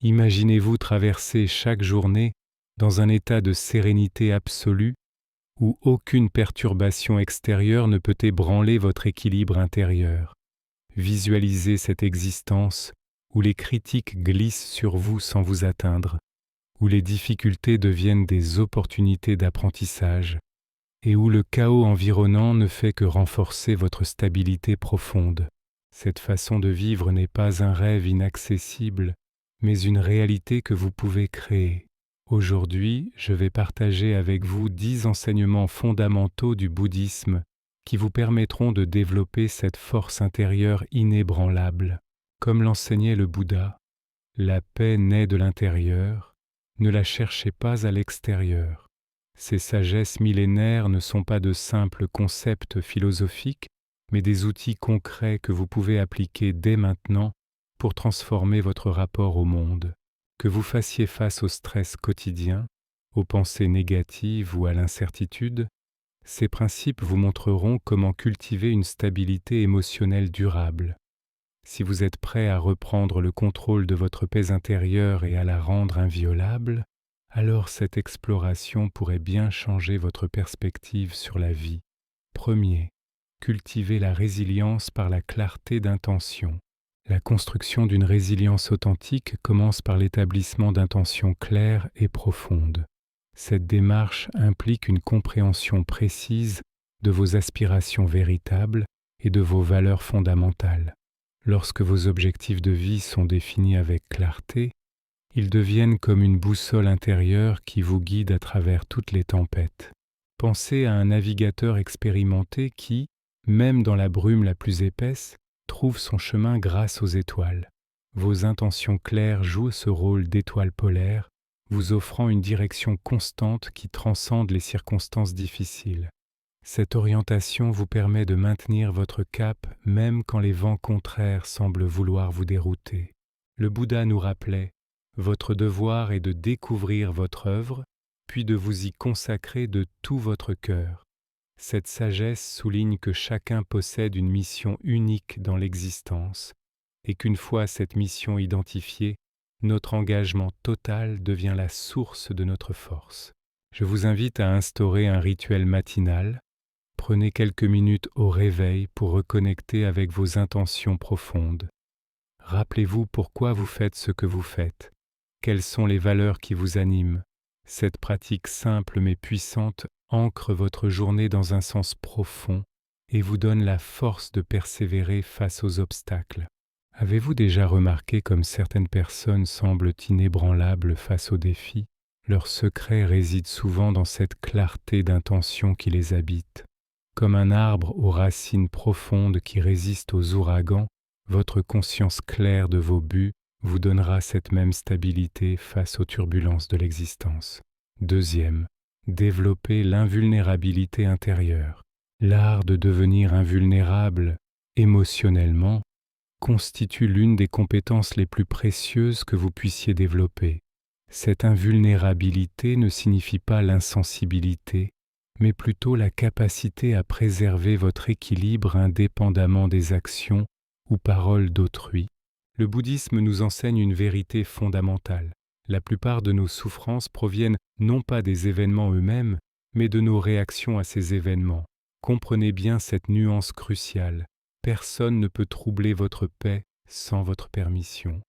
Imaginez-vous traverser chaque journée dans un état de sérénité absolue où aucune perturbation extérieure ne peut ébranler votre équilibre intérieur. Visualisez cette existence où les critiques glissent sur vous sans vous atteindre, où les difficultés deviennent des opportunités d'apprentissage et où le chaos environnant ne fait que renforcer votre stabilité profonde. Cette façon de vivre n'est pas un rêve inaccessible, mais une réalité que vous pouvez créer. Aujourd'hui, je vais partager avec vous 10 enseignements fondamentaux du bouddhisme qui vous permettront de développer cette force intérieure inébranlable. Comme l'enseignait le Bouddha, la paix naît de l'intérieur, ne la cherchez pas à l'extérieur. Ces sagesses millénaires ne sont pas de simples concepts philosophiques, mais des outils concrets que vous pouvez appliquer dès maintenant pour transformer votre rapport au monde. Que vous fassiez face au stress quotidien, aux pensées négatives ou à l'incertitude, ces principes vous montreront comment cultiver une stabilité émotionnelle durable. Si vous êtes prêt à reprendre le contrôle de votre paix intérieure et à la rendre inviolable, alors cette exploration pourrait bien changer votre perspective sur la vie. Premier, cultivez la résilience par la clarté d'intention. La construction d'une résilience authentique commence par l'établissement d'intentions claires et profondes. Cette démarche implique une compréhension précise de vos aspirations véritables et de vos valeurs fondamentales. Lorsque vos objectifs de vie sont définis avec clarté, ils deviennent comme une boussole intérieure qui vous guide à travers toutes les tempêtes. Pensez à un navigateur expérimenté qui, même dans la brume la plus épaisse, trouve son chemin grâce aux étoiles. Vos intentions claires jouent ce rôle d'étoile polaire, vous offrant une direction constante qui transcende les circonstances difficiles. Cette orientation vous permet de maintenir votre cap même quand les vents contraires semblent vouloir vous dérouter. Le Bouddha nous rappelait, votre devoir est de découvrir votre œuvre, puis de vous y consacrer de tout votre cœur. Cette sagesse souligne que chacun possède une mission unique dans l'existence et qu'une fois cette mission identifiée, notre engagement total devient la source de notre force. Je vous invite à instaurer un rituel matinal. Prenez quelques minutes au réveil pour reconnecter avec vos intentions profondes. Rappelez-vous pourquoi vous faites ce que vous faites, quelles sont les valeurs qui vous animent. Cette pratique simple mais puissante ancre votre journée dans un sens profond et vous donne la force de persévérer face aux obstacles. Avez-vous déjà remarqué comme certaines personnes semblent inébranlables face aux défis? Leur secret réside souvent dans cette clarté d'intention qui les habite. Comme un arbre aux racines profondes qui résiste aux ouragans, votre conscience claire de vos buts vous donnera cette même stabilité face aux turbulences de l'existence. Deuxième, développez l'invulnérabilité intérieure. L'art de devenir invulnérable émotionnellement constitue l'une des compétences les plus précieuses que vous puissiez développer. Cette invulnérabilité ne signifie pas l'insensibilité, mais plutôt la capacité à préserver votre équilibre indépendamment des actions ou paroles d'autrui. Le bouddhisme nous enseigne une vérité fondamentale. La plupart de nos souffrances proviennent non pas des événements eux-mêmes, mais de nos réactions à ces événements. Comprenez bien cette nuance cruciale. Personne ne peut troubler votre paix sans votre permission.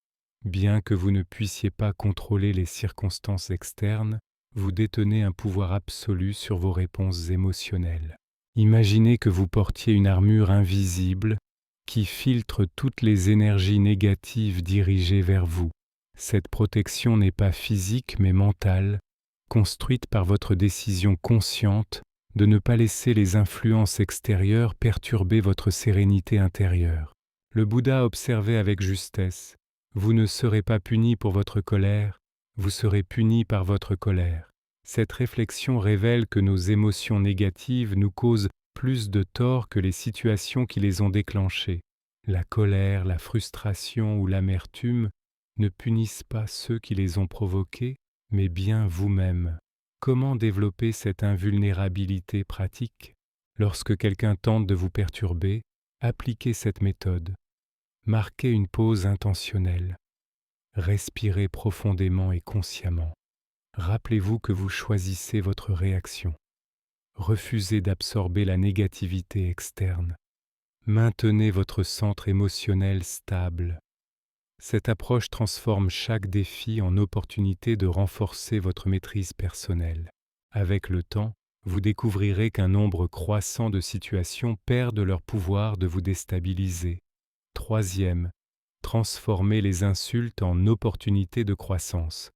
Bien que vous ne puissiez pas contrôler les circonstances externes, vous détenez un pouvoir absolu sur vos réponses émotionnelles. Imaginez que vous portiez une armure invisible qui filtre toutes les énergies négatives dirigées vers vous. Cette protection n'est pas physique mais mentale, construite par votre décision consciente de ne pas laisser les influences extérieures perturber votre sérénité intérieure. Le Bouddha observait avec justesse, « Vous ne serez pas puni pour votre colère, vous serez puni par votre colère. » Cette réflexion révèle que nos émotions négatives nous causent plus de tort que les situations qui les ont déclenchées. La colère, la frustration ou l'amertume ne punissent pas ceux qui les ont provoquées, mais bien vous-même. Comment développer cette invulnérabilité pratique? Lorsque quelqu'un tente de vous perturber, appliquez cette méthode. Marquez une pause intentionnelle. Respirez profondément et consciemment. Rappelez-vous que vous choisissez votre réaction. Refusez d'absorber la négativité externe. Maintenez votre centre émotionnel stable. Cette approche transforme chaque défi en opportunité de renforcer votre maîtrise personnelle. Avec le temps, vous découvrirez qu'un nombre croissant de situations perdent leur pouvoir de vous déstabiliser. Troisième, transformez les insultes en opportunités de croissance.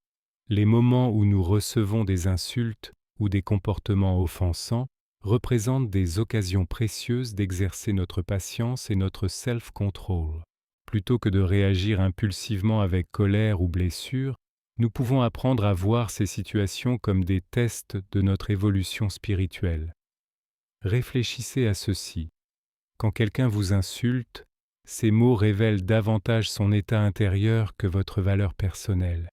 Les moments où nous recevons des insultes ou des comportements offensants représentent des occasions précieuses d'exercer notre patience et notre self-control. Plutôt que de réagir impulsivement avec colère ou blessure, nous pouvons apprendre à voir ces situations comme des tests de notre évolution spirituelle. Réfléchissez à ceci. Quand quelqu'un vous insulte, ces mots révèlent davantage son état intérieur que votre valeur personnelle.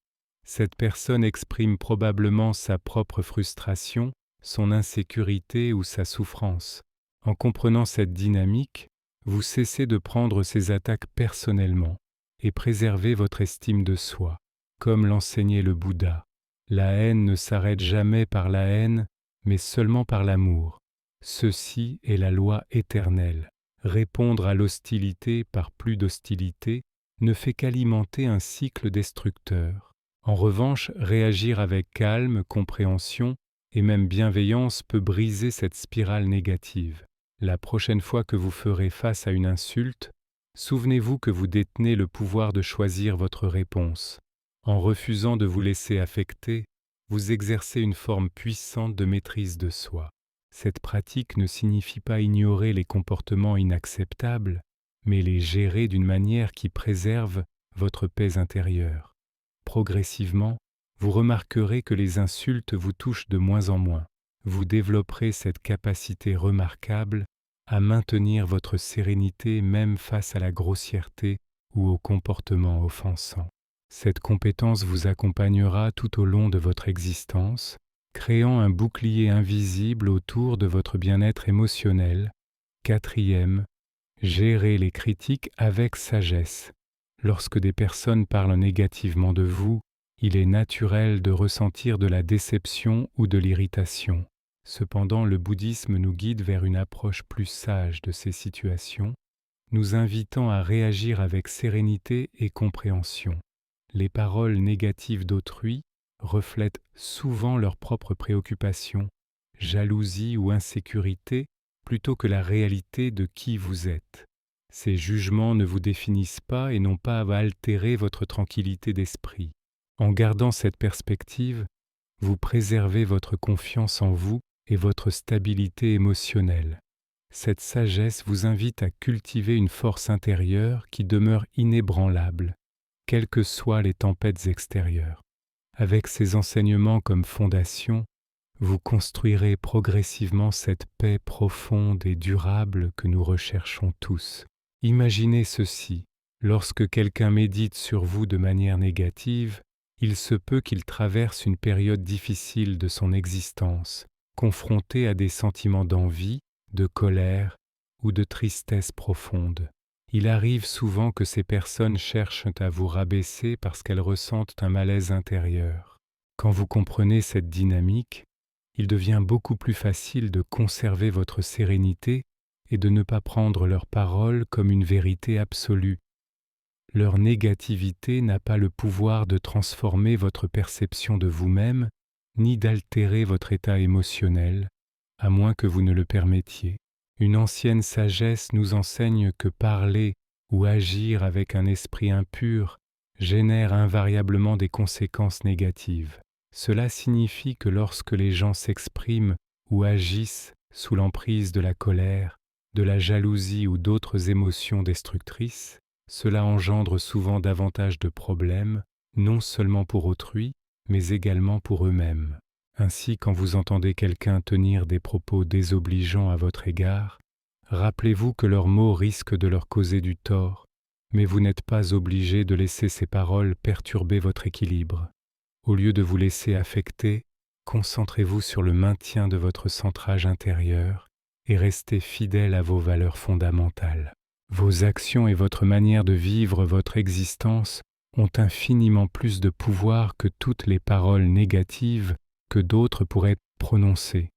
Cette personne exprime probablement sa propre frustration, son insécurité ou sa souffrance. En comprenant cette dynamique, vous cessez de prendre ces attaques personnellement et préservez votre estime de soi. Comme l'enseignait le Bouddha, la haine ne s'arrête jamais par la haine, mais seulement par l'amour. Ceci est la loi éternelle. Répondre à l'hostilité par plus d'hostilité ne fait qu'alimenter un cycle destructeur. En revanche, réagir avec calme, compréhension et même bienveillance peut briser cette spirale négative. La prochaine fois que vous ferez face à une insulte, souvenez-vous que vous détenez le pouvoir de choisir votre réponse. En refusant de vous laisser affecter, vous exercez une forme puissante de maîtrise de soi. Cette pratique ne signifie pas ignorer les comportements inacceptables, mais les gérer d'une manière qui préserve votre paix intérieure. Progressivement, vous remarquerez que les insultes vous touchent de moins en moins. Vous développerez cette capacité remarquable à maintenir votre sérénité même face à la grossièreté ou au comportement offensant. Cette compétence vous accompagnera tout au long de votre existence, créant un bouclier invisible autour de votre bien-être émotionnel. Quatrième, gérez les critiques avec sagesse. Lorsque des personnes parlent négativement de vous, il est naturel de ressentir de la déception ou de l'irritation. Cependant, le bouddhisme nous guide vers une approche plus sage de ces situations, nous invitant à réagir avec sérénité et compréhension. Les paroles négatives d'autrui reflètent souvent leurs propres préoccupations, jalousie ou insécurité, plutôt que la réalité de qui vous êtes. Ces jugements ne vous définissent pas et n'ont pas à altérer votre tranquillité d'esprit. En gardant cette perspective, vous préservez votre confiance en vous et votre stabilité émotionnelle. Cette sagesse vous invite à cultiver une force intérieure qui demeure inébranlable, quelles que soient les tempêtes extérieures. Avec ces enseignements comme fondation, vous construirez progressivement cette paix profonde et durable que nous recherchons tous. Imaginez ceci, lorsque quelqu'un médite sur vous de manière négative, il se peut qu'il traverse une période difficile de son existence, confronté à des sentiments d'envie, de colère ou de tristesse profonde. Il arrive souvent que ces personnes cherchent à vous rabaisser parce qu'elles ressentent un malaise intérieur. Quand vous comprenez cette dynamique, il devient beaucoup plus facile de conserver votre sérénité et de ne pas prendre leurs paroles comme une vérité absolue. Leur négativité n'a pas le pouvoir de transformer votre perception de vous-même, ni d'altérer votre état émotionnel, à moins que vous ne le permettiez. Une ancienne sagesse nous enseigne que parler ou agir avec un esprit impur génère invariablement des conséquences négatives. Cela signifie que lorsque les gens s'expriment ou agissent sous l'emprise de la colère, de la jalousie ou d'autres émotions destructrices, cela engendre souvent davantage de problèmes, non seulement pour autrui, mais également pour eux-mêmes. Ainsi, quand vous entendez quelqu'un tenir des propos désobligeants à votre égard, rappelez-vous que leurs mots risquent de leur causer du tort, mais vous n'êtes pas obligé de laisser ces paroles perturber votre équilibre. Au lieu de vous laisser affecter, concentrez-vous sur le maintien de votre centrage intérieur et restez fidèle à vos valeurs fondamentales. Vos actions et votre manière de vivre votre existence ont infiniment plus de pouvoir que toutes les paroles négatives que d'autres pourraient prononcer.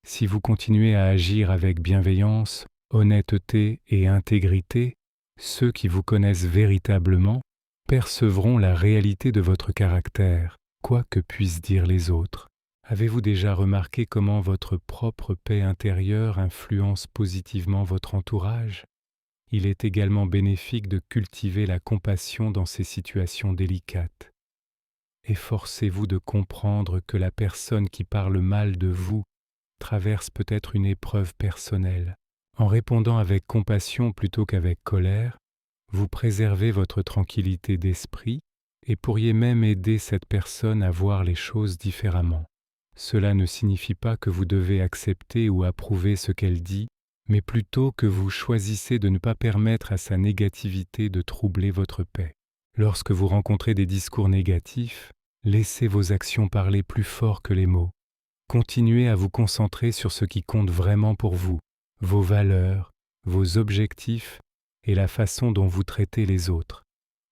Si vous continuez à agir avec bienveillance, honnêteté et intégrité, ceux qui vous connaissent véritablement percevront la réalité de votre caractère, quoi que puissent dire les autres. Avez-vous déjà remarqué comment votre propre paix intérieure influence positivement votre entourage? Il est également bénéfique de cultiver la compassion dans ces situations délicates. Efforcez-vous de comprendre que la personne qui parle mal de vous traverse peut-être une épreuve personnelle. En répondant avec compassion plutôt qu'avec colère, vous préservez votre tranquillité d'esprit et pourriez même aider cette personne à voir les choses différemment. Cela ne signifie pas que vous devez accepter ou approuver ce qu'elle dit, mais plutôt que vous choisissez de ne pas permettre à sa négativité de troubler votre paix. Lorsque vous rencontrez des discours négatifs, laissez vos actions parler plus fort que les mots. Continuez à vous concentrer sur ce qui compte vraiment pour vous, vos valeurs, vos objectifs et la façon dont vous traitez les autres.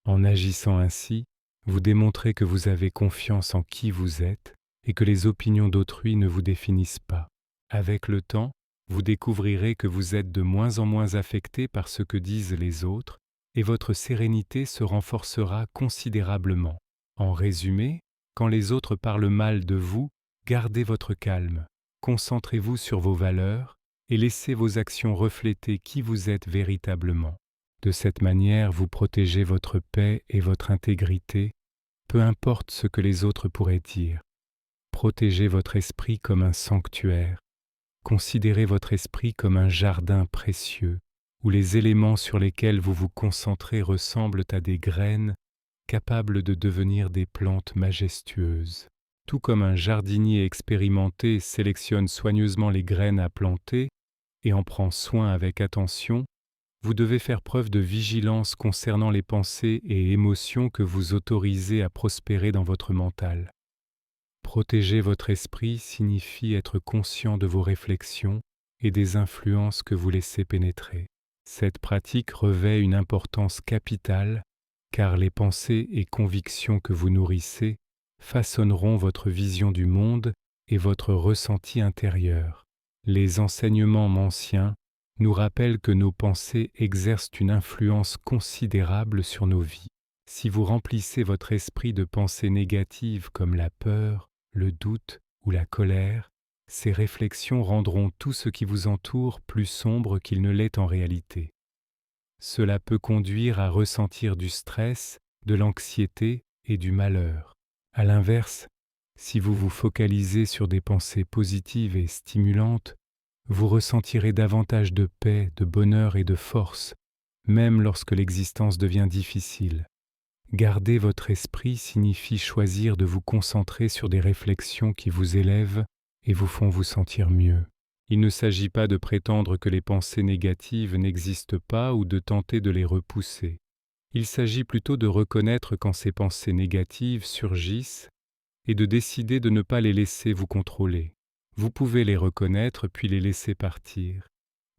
En agissant ainsi, vous démontrez que vous avez confiance en qui vous êtes et que les opinions d'autrui ne vous définissent pas. Avec le temps, vous découvrirez que vous êtes de moins en moins affecté par ce que disent les autres et votre sérénité se renforcera considérablement. En résumé, quand les autres parlent mal de vous, gardez votre calme, concentrez-vous sur vos valeurs et laissez vos actions refléter qui vous êtes véritablement. De cette manière, vous protégez votre paix et votre intégrité, peu importe ce que les autres pourraient dire. Protégez votre esprit comme un sanctuaire. Considérez votre esprit comme un jardin précieux, où les éléments sur lesquels vous vous concentrez ressemblent à des graines capables de devenir des plantes majestueuses. Tout comme un jardinier expérimenté sélectionne soigneusement les graines à planter et en prend soin avec attention, vous devez faire preuve de vigilance concernant les pensées et émotions que vous autorisez à prospérer dans votre mental. Protéger votre esprit signifie être conscient de vos réflexions et des influences que vous laissez pénétrer. Cette pratique revêt une importance capitale car les pensées et convictions que vous nourrissez façonneront votre vision du monde et votre ressenti intérieur. Les enseignements manciens nous rappellent que nos pensées exercent une influence considérable sur nos vies. Si vous remplissez votre esprit de pensées négatives comme la peur, le doute ou la colère, ces réflexions rendront tout ce qui vous entoure plus sombre qu'il ne l'est en réalité. Cela peut conduire à ressentir du stress, de l'anxiété et du malheur. À l'inverse, si vous vous focalisez sur des pensées positives et stimulantes, vous ressentirez davantage de paix, de bonheur et de force, même lorsque l'existence devient difficile. Garder votre esprit signifie choisir de vous concentrer sur des réflexions qui vous élèvent et vous font vous sentir mieux. Il ne s'agit pas de prétendre que les pensées négatives n'existent pas ou de tenter de les repousser. Il s'agit plutôt de reconnaître quand ces pensées négatives surgissent et de décider de ne pas les laisser vous contrôler. Vous pouvez les reconnaître puis les laisser partir,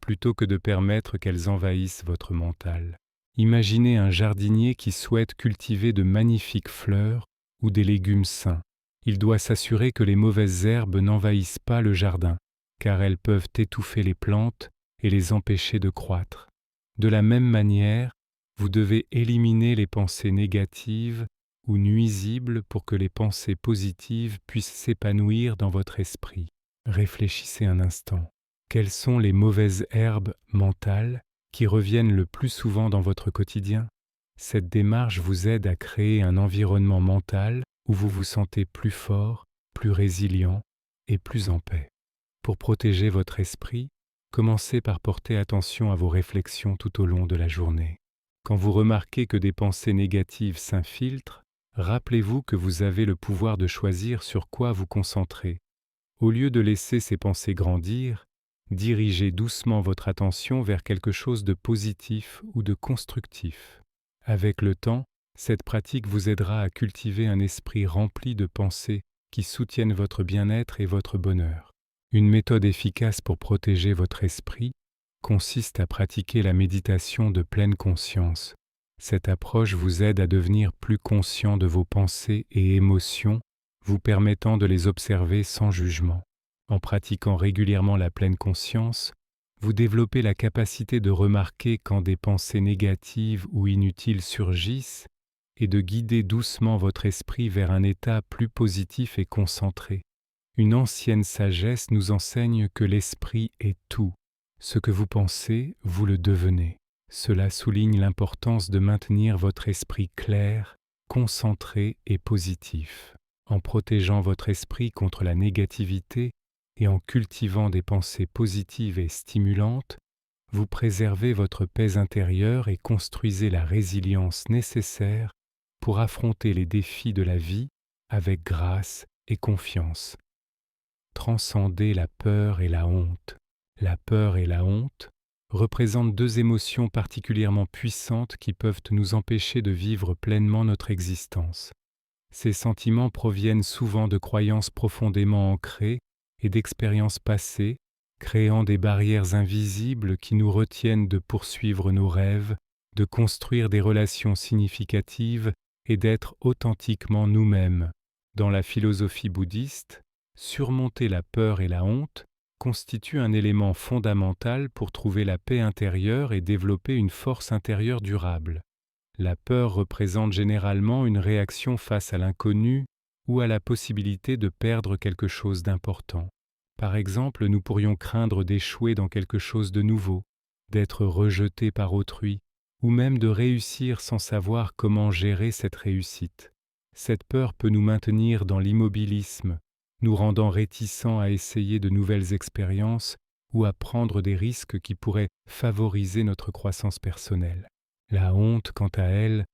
plutôt que de permettre qu'elles envahissent votre mental. Imaginez un jardinier qui souhaite cultiver de magnifiques fleurs ou des légumes sains. Il doit s'assurer que les mauvaises herbes n'envahissent pas le jardin, car elles peuvent étouffer les plantes et les empêcher de croître. De la même manière, vous devez éliminer les pensées négatives ou nuisibles pour que les pensées positives puissent s'épanouir dans votre esprit. Réfléchissez un instant. Quelles sont les mauvaises herbes mentales qui reviennent le plus souvent dans votre quotidien? Cette démarche vous aide à créer un environnement mental où vous vous sentez plus fort, plus résilient et plus en paix. Pour protéger votre esprit, commencez par porter attention à vos réflexions tout au long de la journée. Quand vous remarquez que des pensées négatives s'infiltrent, rappelez-vous que vous avez le pouvoir de choisir sur quoi vous concentrer. Au lieu de laisser ces pensées grandir, dirigez doucement votre attention vers quelque chose de positif ou de constructif. Avec le temps, cette pratique vous aidera à cultiver un esprit rempli de pensées qui soutiennent votre bien-être et votre bonheur. Une méthode efficace pour protéger votre esprit consiste à pratiquer la méditation de pleine conscience, Cette approche vous aide à devenir plus conscient de vos pensées et émotions, vous permettant de les observer sans jugement. En pratiquant régulièrement la pleine conscience, vous développez la capacité de remarquer quand des pensées négatives ou inutiles surgissent et de guider doucement votre esprit vers un état plus positif et concentré. Une ancienne sagesse nous enseigne que l'esprit est tout. Ce que vous pensez, vous le devenez. Cela souligne l'importance de maintenir votre esprit clair, concentré et positif. En protégeant votre esprit contre la négativité et en cultivant des pensées positives et stimulantes, vous préservez votre paix intérieure et construisez la résilience nécessaire pour affronter les défis de la vie avec grâce et confiance. Transcendez la peur et la honte. La peur et la honte représentent deux émotions particulièrement puissantes qui peuvent nous empêcher de vivre pleinement notre existence. Ces sentiments proviennent souvent de croyances profondément ancrées et d'expériences passées, créant des barrières invisibles qui nous retiennent de poursuivre nos rêves, de construire des relations significatives et d'être authentiquement nous-mêmes. Dans la philosophie bouddhiste, surmonter la peur et la honte constitue un élément fondamental pour trouver la paix intérieure et développer une force intérieure durable. La peur représente généralement une réaction face à l'inconnu ou à la possibilité de perdre quelque chose d'important. Par exemple, nous pourrions craindre d'échouer dans quelque chose de nouveau, d'être rejeté par autrui, ou même de réussir sans savoir comment gérer cette réussite. Cette peur peut nous maintenir dans l'immobilisme, nous rendant réticents à essayer de nouvelles expériences ou à prendre des risques qui pourraient favoriser notre croissance personnelle. La honte, quant à elle,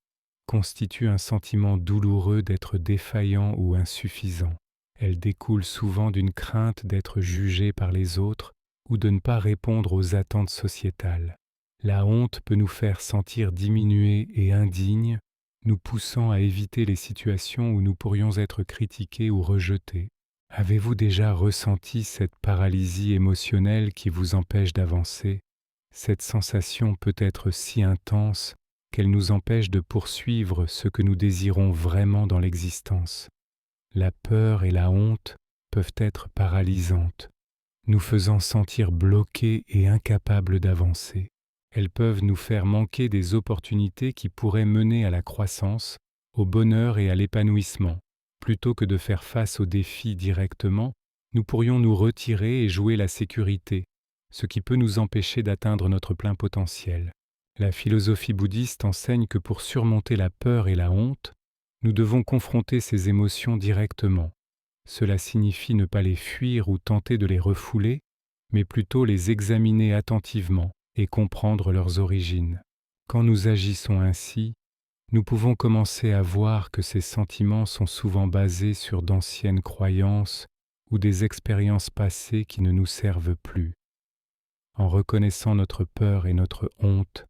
constitue un sentiment douloureux d'être défaillant ou insuffisant. Elle découle souvent d'une crainte d'être jugé par les autres ou de ne pas répondre aux attentes sociétales. La honte peut nous faire sentir diminués et indignes, nous poussant à éviter les situations où nous pourrions être critiqués ou rejetés. Avez-vous déjà ressenti cette paralysie émotionnelle qui vous empêche d'avancer ? Cette sensation peut être si intense qu'elle nous empêche de poursuivre ce que nous désirons vraiment dans l'existence. La peur et la honte peuvent être paralysantes, nous faisant sentir bloqués et incapables d'avancer. Elles peuvent nous faire manquer des opportunités qui pourraient mener à la croissance, au bonheur et à l'épanouissement. Plutôt que de faire face aux défis directement, nous pourrions nous retirer et jouer la sécurité, ce qui peut nous empêcher d'atteindre notre plein potentiel. La philosophie bouddhiste enseigne que pour surmonter la peur et la honte, nous devons confronter ces émotions directement. Cela signifie ne pas les fuir ou tenter de les refouler, mais plutôt les examiner attentivement et comprendre leurs origines. Quand nous agissons ainsi, nous pouvons commencer à voir que ces sentiments sont souvent basés sur d'anciennes croyances ou des expériences passées qui ne nous servent plus. En reconnaissant notre peur et notre honte,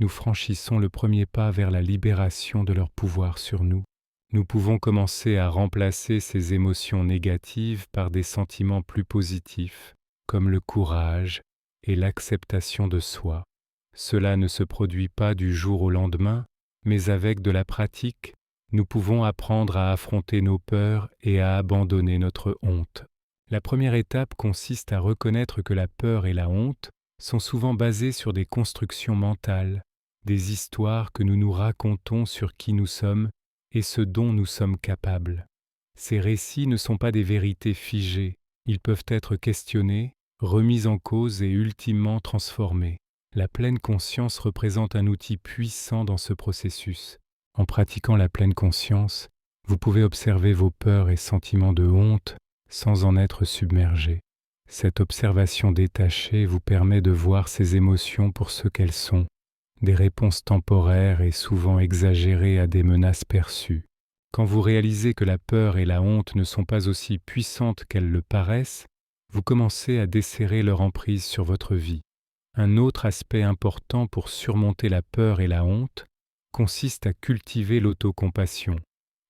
nous franchissons le premier pas vers la libération de leur pouvoir sur nous. Nous pouvons commencer à remplacer ces émotions négatives par des sentiments plus positifs, comme le courage et l'acceptation de soi. Cela ne se produit pas du jour au lendemain, mais avec de la pratique, nous pouvons apprendre à affronter nos peurs et à abandonner notre honte. La première étape consiste à reconnaître que la peur et la honte sont souvent basées sur des constructions mentales, des histoires que nous nous racontons sur qui nous sommes et ce dont nous sommes capables. Ces récits ne sont pas des vérités figées, ils peuvent être questionnés, remis en cause et ultimement transformés. La pleine conscience représente un outil puissant dans ce processus. En pratiquant la pleine conscience, vous pouvez observer vos peurs et sentiments de honte sans en être submergé. Cette observation détachée vous permet de voir ces émotions pour ce qu'elles sont, des réponses temporaires et souvent exagérées à des menaces perçues. Quand vous réalisez que la peur et la honte ne sont pas aussi puissantes qu'elles le paraissent, vous commencez à desserrer leur emprise sur votre vie. Un autre aspect important pour surmonter la peur et la honte consiste à cultiver l'autocompassion.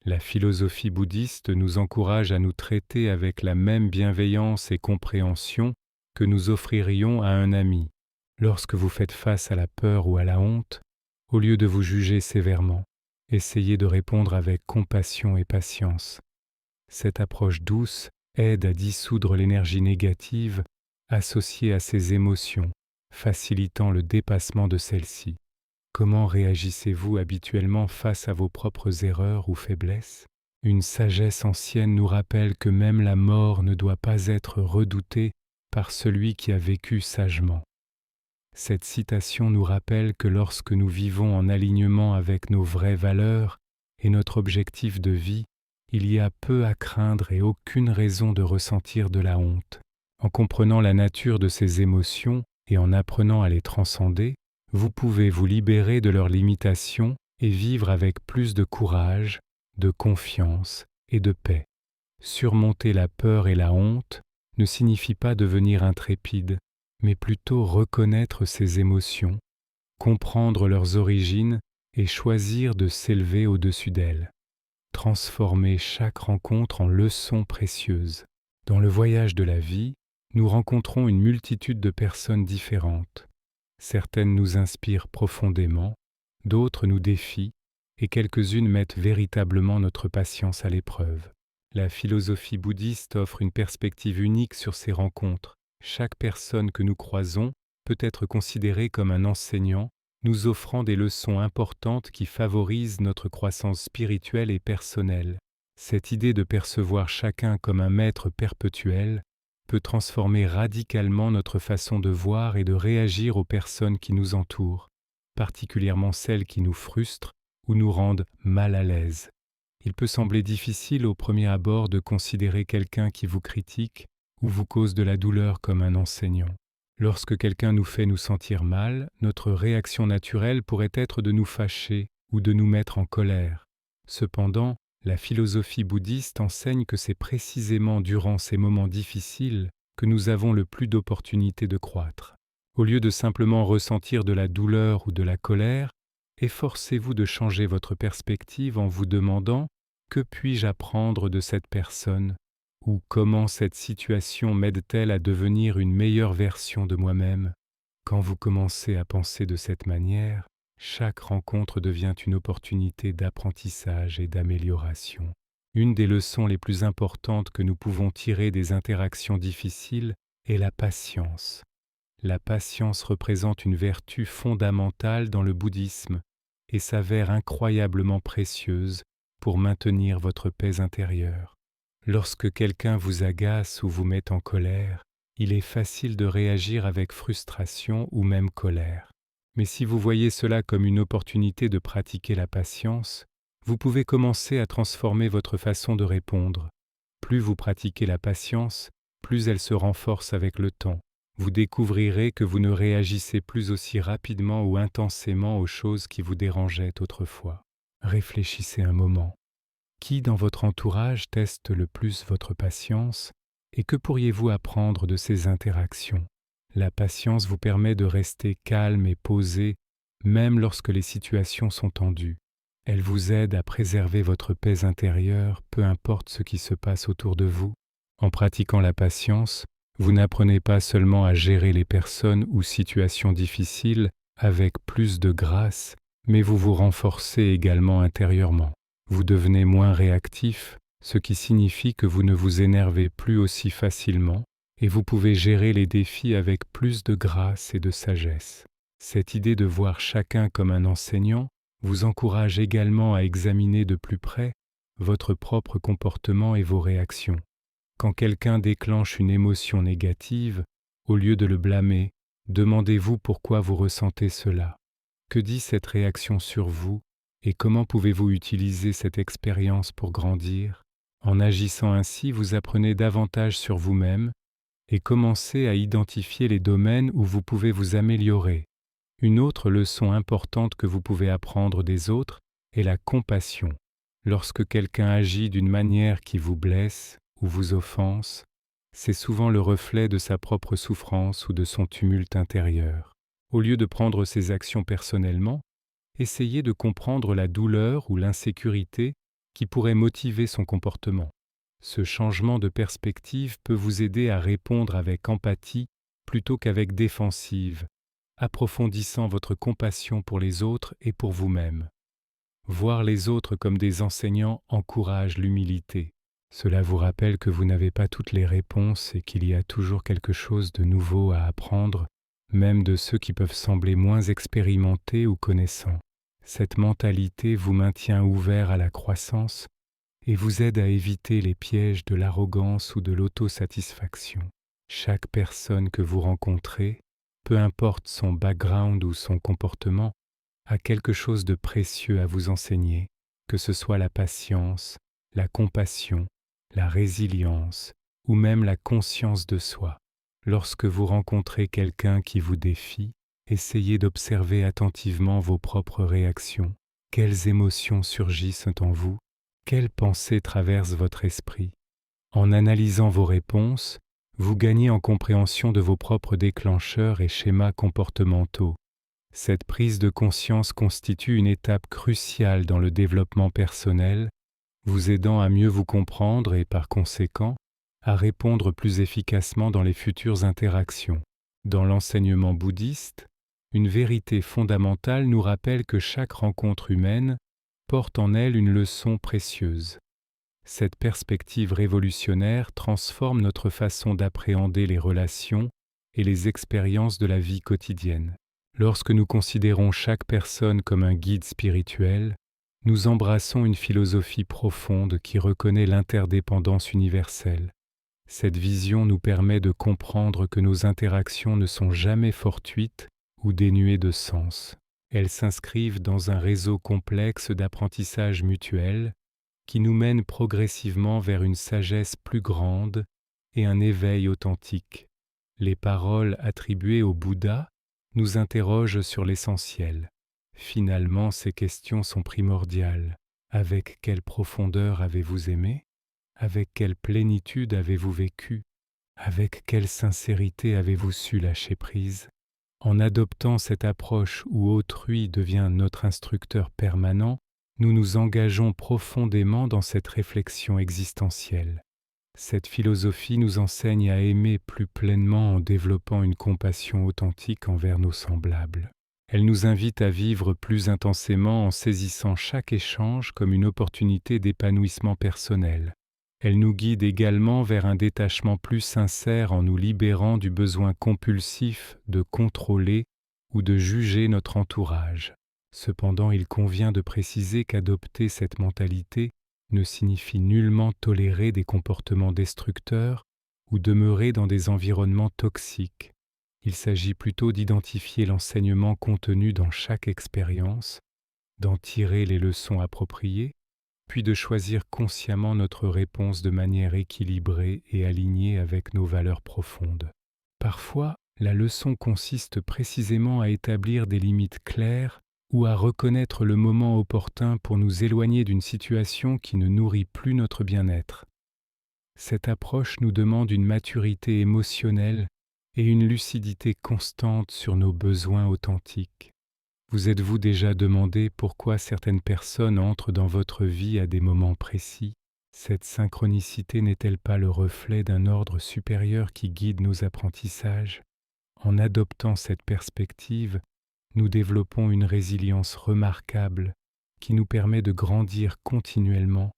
La philosophie bouddhiste nous encourage à nous traiter avec la même bienveillance et compréhension que nous offririons à un ami. Lorsque vous faites face à la peur ou à la honte, Au lieu de vous juger sévèrement, essayez de répondre avec compassion et patience. Cette approche douce aide à dissoudre l'énergie négative associée à ces émotions, facilitant le dépassement de celles-ci. Comment réagissez-vous habituellement face à vos propres erreurs ou faiblesses? Une sagesse ancienne nous rappelle que même la mort ne doit pas être redoutée par celui qui a vécu sagement. Cette citation nous rappelle que lorsque nous vivons en alignement avec nos vraies valeurs et notre objectif de vie, il y a peu à craindre et aucune raison de ressentir de la honte. En comprenant la nature de ces émotions et en apprenant à les transcender, vous pouvez vous libérer de leurs limitations et vivre avec plus de courage, de confiance et de paix. Surmonter la peur et la honte ne signifie pas devenir intrépide, mais plutôt reconnaître ses émotions, comprendre leurs origines et choisir de s'élever au-dessus d'elles. Transformer chaque rencontre en leçon précieuse. Dans le voyage de la vie, nous rencontrons une multitude de personnes différentes. Certaines nous inspirent profondément, d'autres nous défient, et quelques-unes mettent véritablement notre patience à l'épreuve. La philosophie bouddhiste offre une perspective unique sur ces rencontres. Chaque personne que nous croisons peut être considérée comme un enseignant, nous offrant des leçons importantes qui favorisent notre croissance spirituelle et personnelle. Cette idée de percevoir chacun comme un maître perpétuel peut transformer radicalement notre façon de voir et de réagir aux personnes qui nous entourent, particulièrement celles qui nous frustrent ou nous rendent mal à l'aise. Il peut sembler difficile au premier abord de considérer quelqu'un qui vous critique ou vous cause de la douleur comme un enseignant. Lorsque quelqu'un nous fait nous sentir mal, notre réaction naturelle pourrait être de nous fâcher ou de nous mettre en colère. Cependant, la philosophie bouddhiste enseigne que c'est précisément durant ces moments difficiles que nous avons le plus d'opportunités de croître. Au lieu de simplement ressentir de la douleur ou de la colère, efforcez-vous de changer votre perspective en vous demandant « Que puis-je apprendre de cette personne ?» ou « Comment cette situation m'aide-t-elle à devenir une meilleure version de moi-même ?» Quand vous commencez à penser de cette manière, chaque rencontre devient une opportunité d'apprentissage et d'amélioration. Une des leçons les plus importantes que nous pouvons tirer des interactions difficiles est la patience. La patience représente une vertu fondamentale dans le bouddhisme et s'avère incroyablement précieuse pour maintenir votre paix intérieure. Lorsque quelqu'un vous agace ou vous met en colère, il est facile de réagir avec frustration ou même colère. Mais si vous voyez cela comme une opportunité de pratiquer la patience, vous pouvez commencer à transformer votre façon de répondre. Plus vous pratiquez la patience, plus elle se renforce avec le temps. Vous découvrirez que vous ne réagissez plus aussi rapidement ou intensément aux choses qui vous dérangeaient autrefois. Réfléchissez un moment. Qui dans votre entourage teste le plus votre patience et que pourriez-vous apprendre de ces interactions? La patience vous permet de rester calme et posé même lorsque les situations sont tendues. Elle vous aide à préserver votre paix intérieure, peu importe ce qui se passe autour de vous. En pratiquant la patience, vous n'apprenez pas seulement à gérer les personnes ou situations difficiles avec plus de grâce, mais vous vous renforcez également intérieurement. Vous devenez moins réactif, ce qui signifie que vous ne vous énervez plus aussi facilement et vous pouvez gérer les défis avec plus de grâce et de sagesse. Cette idée de voir chacun comme un enseignant vous encourage également à examiner de plus près votre propre comportement et vos réactions. Quand quelqu'un déclenche une émotion négative, au lieu de le blâmer, demandez-vous pourquoi vous ressentez cela. Que dit cette réaction sur vous et comment pouvez-vous utiliser cette expérience pour grandir? En agissant ainsi, vous apprenez davantage sur vous-même et commencez à identifier les domaines où vous pouvez vous améliorer. Une autre leçon importante que vous pouvez apprendre des autres est la compassion. Lorsque quelqu'un agit d'une manière qui vous blesse ou vous offense, c'est souvent le reflet de sa propre souffrance ou de son tumulte intérieur. Au lieu de prendre ses actions personnellement, essayez de comprendre la douleur ou l'insécurité qui pourrait motiver son comportement. Ce changement de perspective peut vous aider à répondre avec empathie plutôt qu'avec défensive, approfondissant votre compassion pour les autres et pour vous-même. Voir les autres comme des enseignants encourage l'humilité. Cela vous rappelle que vous n'avez pas toutes les réponses et qu'il y a toujours quelque chose de nouveau à apprendre, même de ceux qui peuvent sembler moins expérimentés ou connaissants. Cette mentalité vous maintient ouvert à la croissance et vous aide à éviter les pièges de l'arrogance ou de l'autosatisfaction. Chaque personne que vous rencontrez, peu importe son background ou son comportement, a quelque chose de précieux à vous enseigner, que ce soit la patience, la compassion, la résilience ou même la conscience de soi. Lorsque vous rencontrez quelqu'un qui vous défie, essayez d'observer attentivement vos propres réactions. Quelles émotions surgissent en vous? Quelles pensées traversent votre esprit? En analysant vos réponses, vous gagnez en compréhension de vos propres déclencheurs et schémas comportementaux. Cette prise de conscience constitue une étape cruciale dans le développement personnel, vous aidant à mieux vous comprendre et par conséquent, à répondre plus efficacement dans les futures interactions. Dans l'enseignement bouddhiste, une vérité fondamentale nous rappelle que chaque rencontre humaine porte en elle une leçon précieuse. Cette perspective révolutionnaire transforme notre façon d'appréhender les relations et les expériences de la vie quotidienne. Lorsque nous considérons chaque personne comme un guide spirituel, nous embrassons une philosophie profonde qui reconnaît l'interdépendance universelle. Cette vision nous permet de comprendre que nos interactions ne sont jamais fortuites ou dénuées de sens. Elles s'inscrivent dans un réseau complexe d'apprentissage mutuel qui nous mène progressivement vers une sagesse plus grande et un éveil authentique. Les paroles attribuées au Bouddha nous interrogent sur l'essentiel. Finalement, ces questions sont primordiales. Avec quelle profondeur avez-vous aimé? Avec quelle plénitude avez-vous vécu? Avec quelle sincérité avez-vous su lâcher prise? En adoptant cette approche où autrui devient notre instructeur permanent, nous nous engageons profondément dans cette réflexion existentielle. Cette philosophie nous enseigne à aimer plus pleinement en développant une compassion authentique envers nos semblables. Elle nous invite à vivre plus intensément en saisissant chaque échange comme une opportunité d'épanouissement personnel. Elle nous guide également vers un détachement plus sincère en nous libérant du besoin compulsif de contrôler ou de juger notre entourage. Cependant, il convient de préciser qu'adopter cette mentalité ne signifie nullement tolérer des comportements destructeurs ou demeurer dans des environnements toxiques. Il s'agit plutôt d'identifier l'enseignement contenu dans chaque expérience, d'en tirer les leçons appropriées, puis de choisir consciemment notre réponse de manière équilibrée et alignée avec nos valeurs profondes. Parfois, la leçon consiste précisément à établir des limites claires ou à reconnaître le moment opportun pour nous éloigner d'une situation qui ne nourrit plus notre bien-être. Cette approche nous demande une maturité émotionnelle et une lucidité constante sur nos besoins authentiques. Vous êtes-vous déjà demandé pourquoi certaines personnes entrent dans votre vie à des moments précis? Cette synchronicité n'est-elle pas le reflet d'un ordre supérieur qui guide nos apprentissages? En adoptant cette perspective, nous développons une résilience remarquable qui nous permet de grandir continuellement,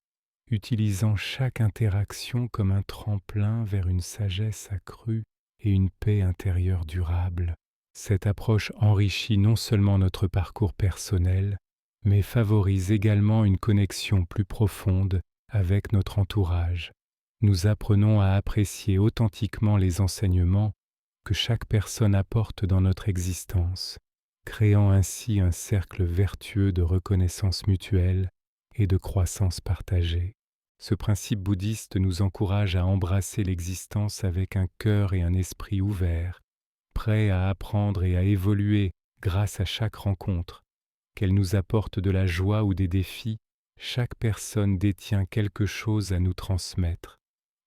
utilisant chaque interaction comme un tremplin vers une sagesse accrue et une paix intérieure durable. Cette approche enrichit non seulement notre parcours personnel, mais favorise également une connexion plus profonde avec notre entourage. Nous apprenons à apprécier authentiquement les enseignements que chaque personne apporte dans notre existence, créant ainsi un cercle vertueux de reconnaissance mutuelle et de croissance partagée. Ce principe bouddhiste nous encourage à embrasser l'existence avec un cœur et un esprit ouverts, prêts à apprendre et à évoluer grâce à chaque rencontre. Qu'elle nous apporte de la joie ou des défis, chaque personne détient quelque chose à nous transmettre.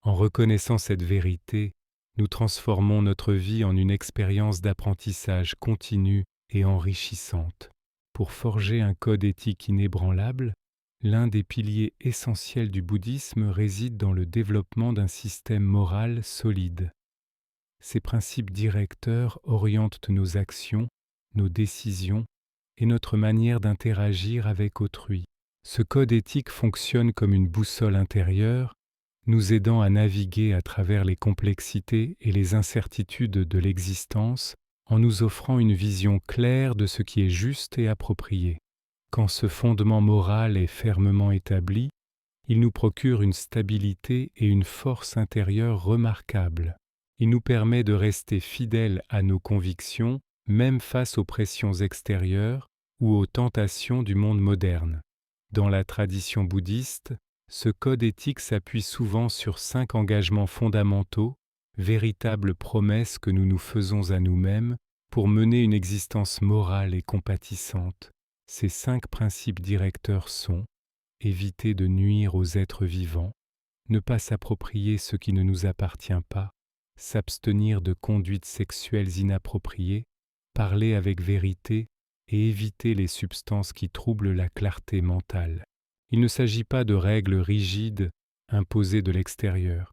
En reconnaissant cette vérité, nous transformons notre vie en une expérience d'apprentissage continue et enrichissante. Pour forger un code éthique inébranlable, l'un des piliers essentiels du bouddhisme réside dans le développement d'un système moral solide. Ces principes directeurs orientent nos actions nos décisions et notre manière d'interagir avec autrui. Ce code éthique fonctionne comme une boussole intérieure, nous aidant à naviguer à travers les complexités et les incertitudes de l'existence en nous offrant une vision claire de ce qui est juste et approprié. Quand ce fondement moral est fermement établi, il nous procure une stabilité et une force intérieure remarquables. Il nous permet de rester fidèles à nos convictions, même face aux pressions extérieures ou aux tentations du monde moderne. Dans la tradition bouddhiste, ce code éthique s'appuie souvent sur 5 engagements fondamentaux, véritables promesses que nous nous faisons à nous-mêmes pour mener une existence morale et compatissante. Ces 5 principes directeurs sont: éviter de nuire aux êtres vivants, ne pas s'approprier ce qui ne nous appartient pas, s'abstenir de conduites sexuelles inappropriées, parler avec vérité et éviter les substances qui troublent la clarté mentale. Il ne s'agit pas de règles rigides imposées de l'extérieur,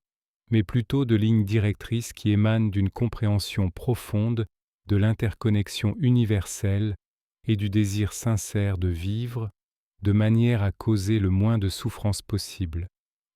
mais plutôt de lignes directrices qui émanent d'une compréhension profonde de l'interconnexion universelle et du désir sincère de vivre de manière à causer le moins de souffrance possible,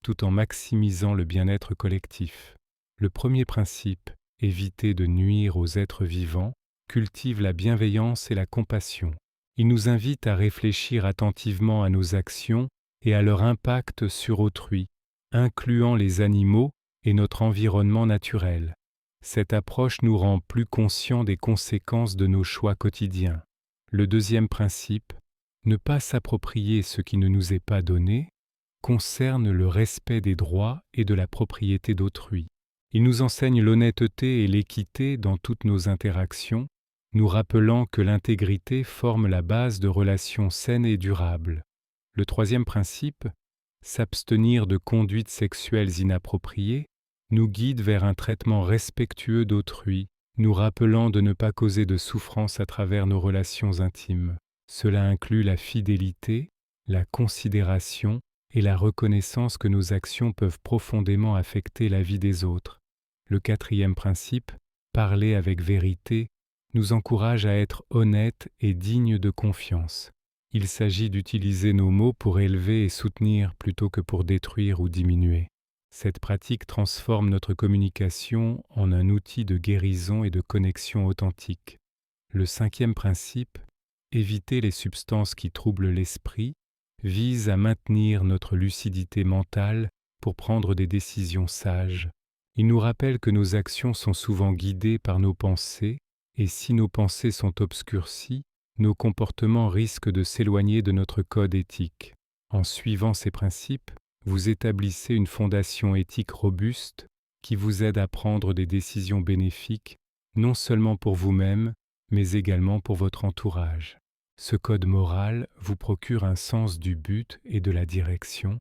tout en maximisant le bien-être collectif. Le premier principe, éviter de nuire aux êtres vivants, cultive la bienveillance et la compassion. Il nous invite à réfléchir attentivement à nos actions et à leur impact sur autrui, incluant les animaux et notre environnement naturel. Cette approche nous rend plus conscients des conséquences de nos choix quotidiens. Le deuxième principe, ne pas s'approprier ce qui ne nous est pas donné, concerne le respect des droits et de la propriété d'autrui. Il nous enseigne l'honnêteté et l'équité dans toutes nos interactions, nous rappelant que l'intégrité forme la base de relations saines et durables. Le troisième principe, s'abstenir de conduites sexuelles inappropriées, nous guide vers un traitement respectueux d'autrui, nous rappelant de ne pas causer de souffrance à travers nos relations intimes. Cela inclut la fidélité, la considération et la reconnaissance que nos actions peuvent profondément affecter la vie des autres. Le quatrième principe, parler avec vérité, nous encourage à être honnêtes et dignes de confiance. Il s'agit d'utiliser nos mots pour élever et soutenir plutôt que pour détruire ou diminuer. Cette pratique transforme notre communication en un outil de guérison et de connexion authentique. Le cinquième principe, éviter les substances qui troublent l'esprit, vise à maintenir notre lucidité mentale pour prendre des décisions sages. Il nous rappelle que nos actions sont souvent guidées par nos pensées, et si nos pensées sont obscurcies, nos comportements risquent de s'éloigner de notre code éthique. En suivant ces principes, vous établissez une fondation éthique robuste qui vous aide à prendre des décisions bénéfiques, non seulement pour vous-même, mais également pour votre entourage. Ce code moral vous procure un sens du but et de la direction,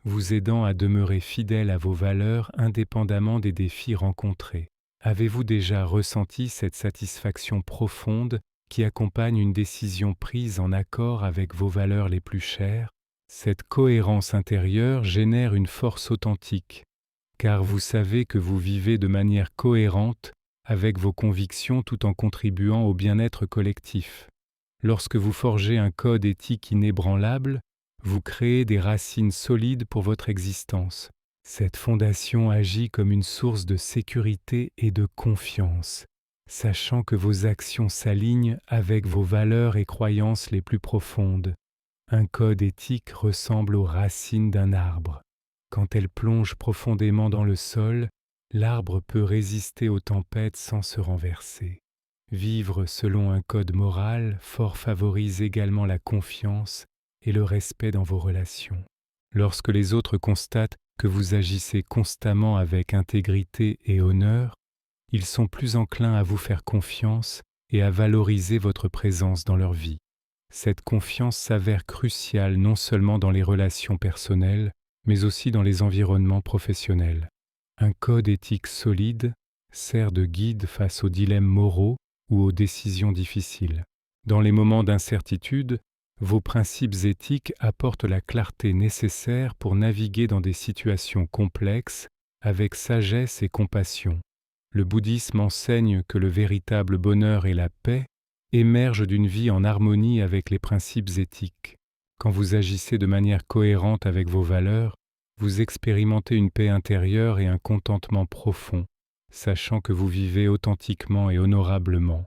vous aidant à demeurer fidèle à vos valeurs indépendamment des défis rencontrés. Avez-vous déjà ressenti cette satisfaction profonde qui accompagne une décision prise en accord avec vos valeurs les plus chères? Cette cohérence intérieure génère une force authentique, car vous savez que vous vivez de manière cohérente avec vos convictions tout en contribuant au bien-être collectif. Lorsque vous forgez un code éthique inébranlable, vous créez des racines solides pour votre existence. Cette fondation agit comme une source de sécurité et de confiance, sachant que vos actions s'alignent avec vos valeurs et croyances les plus profondes. Un code éthique ressemble aux racines d'un arbre. Quand elles plongent profondément dans le sol, l'arbre peut résister aux tempêtes sans se renverser. Vivre selon un code moral fort favorise également la confiance et le respect dans vos relations. Lorsque les autres constatent que vous agissez constamment avec intégrité et honneur, ils sont plus enclins à vous faire confiance et à valoriser votre présence dans leur vie. Cette confiance s'avère cruciale non seulement dans les relations personnelles, mais aussi dans les environnements professionnels. Un code éthique solide sert de guide face aux dilemmes moraux ou aux décisions difficiles. Dans les moments d'incertitude, vos principes éthiques apportent la clarté nécessaire pour naviguer dans des situations complexes avec sagesse et compassion. Le bouddhisme enseigne que le véritable bonheur et la paix émerge d'une vie en harmonie avec les principes éthiques. Quand vous agissez de manière cohérente avec vos valeurs, vous expérimentez une paix intérieure et un contentement profond, sachant que vous vivez authentiquement et honorablement.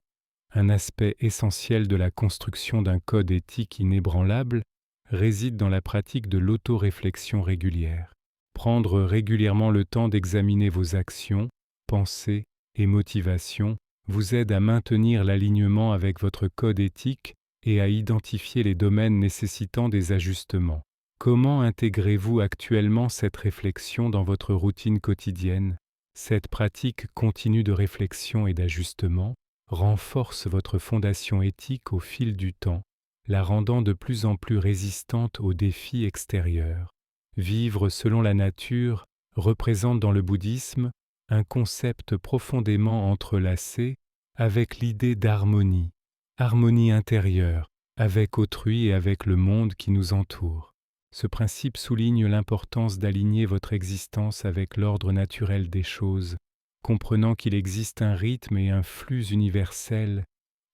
Un aspect essentiel de la construction d'un code éthique inébranlable réside dans la pratique de l'autoréflexion régulière. Prendre régulièrement le temps d'examiner vos actions, pensées et motivations vous aide à maintenir l'alignement avec votre code éthique et à identifier les domaines nécessitant des ajustements. Comment intégrez-vous actuellement cette réflexion dans votre routine quotidienne? Cette pratique continue de réflexion et d'ajustement renforce votre fondation éthique au fil du temps, la rendant de plus en plus résistante aux défis extérieurs. Vivre selon la nature représente dans le bouddhisme un concept profondément entrelacé avec l'idée d'harmonie, harmonie intérieure, avec autrui et avec le monde qui nous entoure. Ce principe souligne l'importance d'aligner votre existence avec l'ordre naturel des choses, comprenant qu'il existe un rythme et un flux universels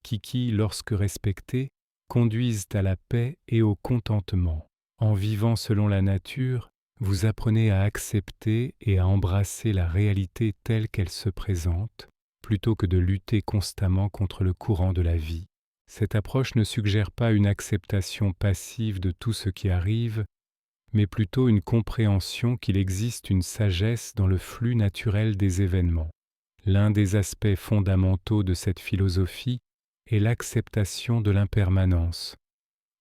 qui, lorsque respectés, conduisent à la paix et au contentement. En vivant selon la nature, vous apprenez à accepter et à embrasser la réalité telle qu'elle se présente, plutôt que de lutter constamment contre le courant de la vie. Cette approche ne suggère pas une acceptation passive de tout ce qui arrive, mais plutôt une compréhension qu'il existe une sagesse dans le flux naturel des événements. L'un des aspects fondamentaux de cette philosophie est l'acceptation de l'impermanence.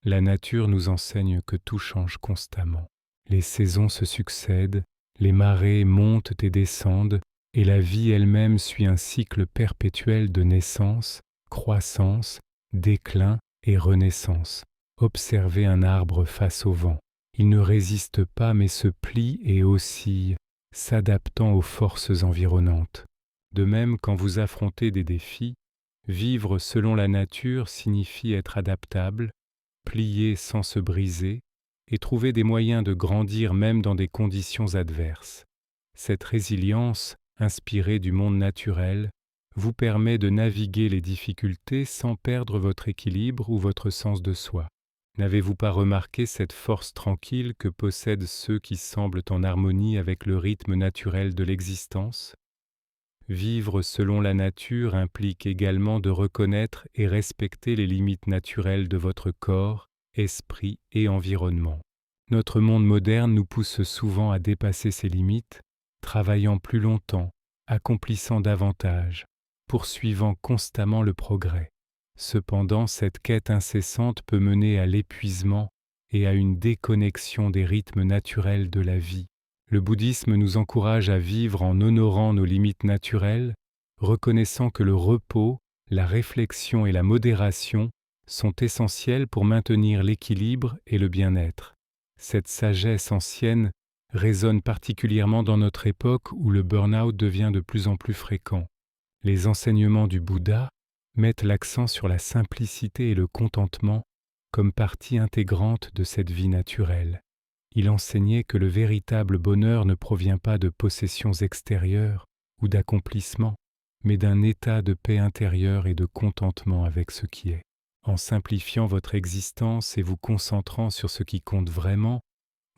La nature nous enseigne que tout change constamment. Les saisons se succèdent, les marées montent et descendent, et la vie elle-même suit un cycle perpétuel de naissance, croissance, déclin et renaissance. Observez un arbre face au vent. Il ne résiste pas mais se plie et oscille, s'adaptant aux forces environnantes. De même, quand vous affrontez des défis, vivre selon la nature signifie être adaptable, plier sans se briser et trouver des moyens de grandir même dans des conditions adverses. Cette résilience, inspirée du monde naturel, vous permet de naviguer les difficultés sans perdre votre équilibre ou votre sens de soi. N'avez-vous pas remarqué cette force tranquille que possèdent ceux qui semblent en harmonie avec le rythme naturel de l'existence? Vivre selon la nature implique également de reconnaître et respecter les limites naturelles de votre corps, esprit et environnement. Notre monde moderne nous pousse souvent à dépasser ces limites, travaillant plus longtemps, accomplissant davantage, poursuivant constamment le progrès. Cependant, cette quête incessante peut mener à l'épuisement et à une déconnexion des rythmes naturels de la vie. Le bouddhisme nous encourage à vivre en honorant nos limites naturelles, reconnaissant que le repos, la réflexion et la modération sont essentiels pour maintenir l'équilibre et le bien-être. Cette sagesse ancienne résonne particulièrement dans notre époque où le burn-out devient de plus en plus fréquent. Les enseignements du Bouddha mettent l'accent sur la simplicité et le contentement comme partie intégrante de cette vie naturelle. Il enseignait que le véritable bonheur ne provient pas de possessions extérieures ou d'accomplissements, mais d'un état de paix intérieure et de contentement avec ce qui est. En simplifiant votre existence et vous concentrant sur ce qui compte vraiment,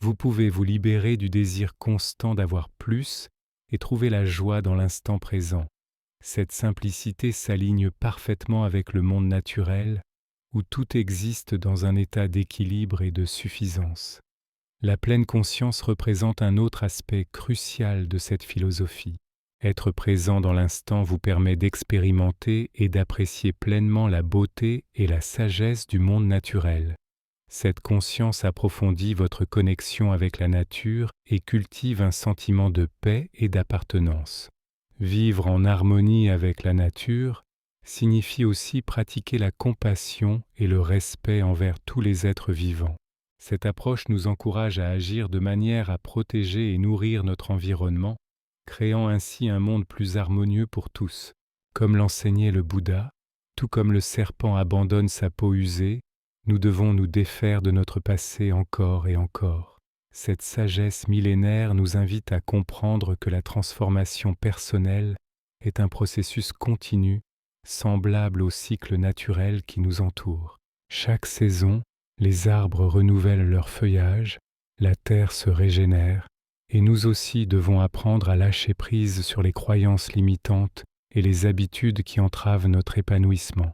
vous pouvez vous libérer du désir constant d'avoir plus et trouver la joie dans l'instant présent. Cette simplicité s'aligne parfaitement avec le monde naturel, où tout existe dans un état d'équilibre et de suffisance. La pleine conscience représente un autre aspect crucial de cette philosophie. Être présent dans l'instant vous permet d'expérimenter et d'apprécier pleinement la beauté et la sagesse du monde naturel. Cette conscience approfondit votre connexion avec la nature et cultive un sentiment de paix et d'appartenance. Vivre en harmonie avec la nature signifie aussi pratiquer la compassion et le respect envers tous les êtres vivants. Cette approche nous encourage à agir de manière à protéger et nourrir notre environnement, créant ainsi un monde plus harmonieux pour tous. Comme l'enseignait le Bouddha, tout comme le serpent abandonne sa peau usée, nous devons nous défaire de notre passé encore et encore. Cette sagesse millénaire nous invite à comprendre que la transformation personnelle est un processus continu semblable au cycle naturel qui nous entoure. Chaque saison, les arbres renouvellent leur feuillage, la terre se régénère, et nous aussi devons apprendre à lâcher prise sur les croyances limitantes et les habitudes qui entravent notre épanouissement.